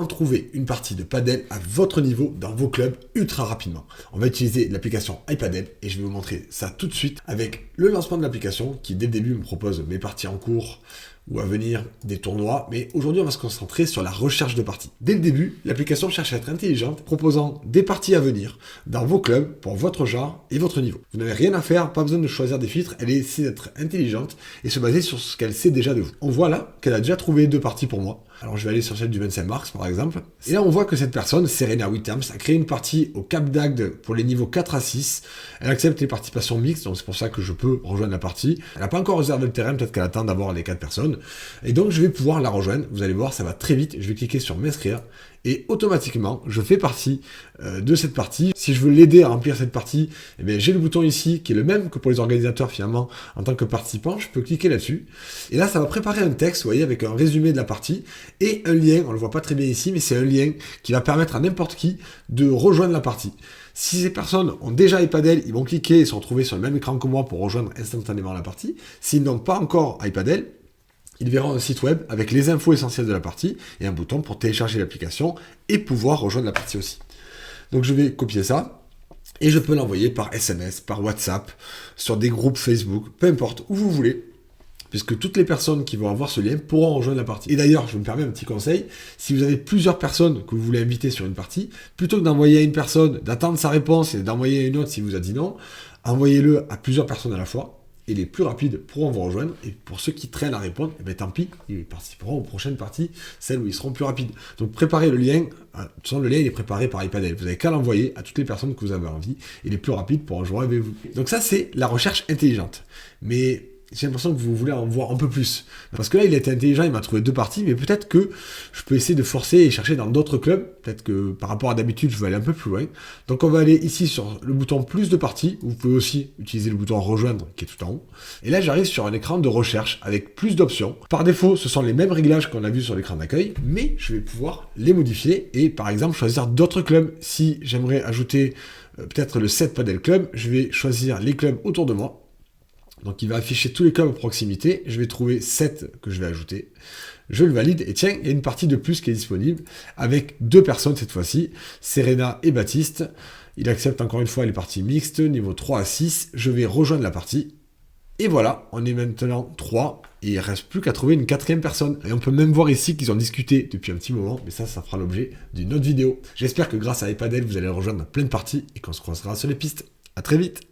comment trouver une partie de padel à votre niveau dans vos clubs ultra rapidement. On va utiliser l'application iPadel et je vais vous montrer ça tout de suite avec le lancement de l'application qui dès le début me propose mes parties en cours ou à venir, des tournois, mais aujourd'hui on va se concentrer sur la recherche de parties. Dès le début, l'application cherche à être intelligente, proposant des parties à venir dans vos clubs pour votre genre et votre niveau. Vous n'avez rien à faire, pas besoin de choisir des filtres, elle essaie d'être intelligente et se baser sur ce qu'elle sait déjà de vous. On voit là qu'elle a déjà trouvé 2 parties pour moi. Alors je vais aller sur celle du 25 mars par exemple. Et là on voit que cette personne, Serena Williams, a créé une partie au Cap d'Agde pour les niveaux 4 à 6. Elle accepte les participations mixtes, donc c'est pour ça que je peux rejoindre la partie. Elle n'a pas encore réservé le terrain, peut-être qu'elle attend d'avoir les 4 personnes. Et donc je vais pouvoir la rejoindre. Vous allez voir, ça va très vite. Je vais cliquer sur m'inscrire. Et automatiquement, je fais partie de cette partie. Si je veux l'aider à remplir cette partie, eh bien, j'ai le bouton ici qui est le même que pour les organisateurs finalement en tant que participant. Je peux cliquer là-dessus. Et là, ça va préparer un texte, vous voyez, avec un résumé de la partie et un lien. On le voit pas très bien ici, mais c'est un lien qui va permettre à n'importe qui de rejoindre la partie. Si ces personnes ont déjà iPadel, ils vont cliquer et se retrouver sur le même écran que moi pour rejoindre instantanément la partie. S'ils n'ont pas encore iPadel, ils verront un site web avec les infos essentielles de la partie et un bouton pour télécharger l'application et pouvoir rejoindre la partie aussi. Donc je vais copier ça et je peux l'envoyer par SMS, par WhatsApp, sur des groupes Facebook, peu importe où vous voulez, puisque toutes les personnes qui vont avoir ce lien pourront rejoindre la partie. Et d'ailleurs, je me permets un petit conseil, si vous avez plusieurs personnes que vous voulez inviter sur une partie, plutôt que d'envoyer à une personne, d'attendre sa réponse et d'envoyer à une autre si vous a dit non, envoyez-le à plusieurs personnes à la fois. Et les plus rapides pourront vous rejoindre. Et pour ceux qui traînent à répondre, eh bien, tant pis, ils participeront aux prochaines parties, celles où ils seront plus rapides. Donc préparez le lien. De toute façon, le lien il est préparé par iPadel. Vous n'avez qu'à l'envoyer à toutes les personnes que vous avez envie. Et les plus rapides pourront rejoindre avec vous. Donc ça, c'est la recherche intelligente. Mais j'ai l'impression que vous voulez en voir un peu plus. Parce que là, il a été intelligent, il m'a trouvé 2 parties, mais peut-être que je peux essayer de forcer et chercher dans d'autres clubs. Peut-être que par rapport à d'habitude, je vais aller un peu plus loin. Donc on va aller ici sur le bouton plus de parties. Vous pouvez aussi utiliser le bouton rejoindre qui est tout en haut. Et là, j'arrive sur un écran de recherche avec plus d'options. Par défaut, ce sont les mêmes réglages qu'on a vu sur l'écran d'accueil, mais je vais pouvoir les modifier et par exemple choisir d'autres clubs. Si j'aimerais ajouter peut-être le 7 Padel Club, je vais choisir les clubs autour de moi. Donc il va afficher tous les clubs à proximité. Je vais trouver 7 que je vais ajouter. Je le valide et tiens, il y a une partie de plus qui est disponible avec 2 personnes cette fois-ci, Serena et Baptiste. Il accepte encore une fois les parties mixtes, niveau 3 à 6. Je vais rejoindre la partie. Et voilà, on est maintenant 3 et il ne reste plus qu'à trouver une 4e personne. Et on peut même voir ici qu'ils ont discuté depuis un petit moment, mais ça fera l'objet d'une autre vidéo. J'espère que grâce à iPadel, vous allez rejoindre plein de parties et qu'on se croisera sur les pistes. À très vite!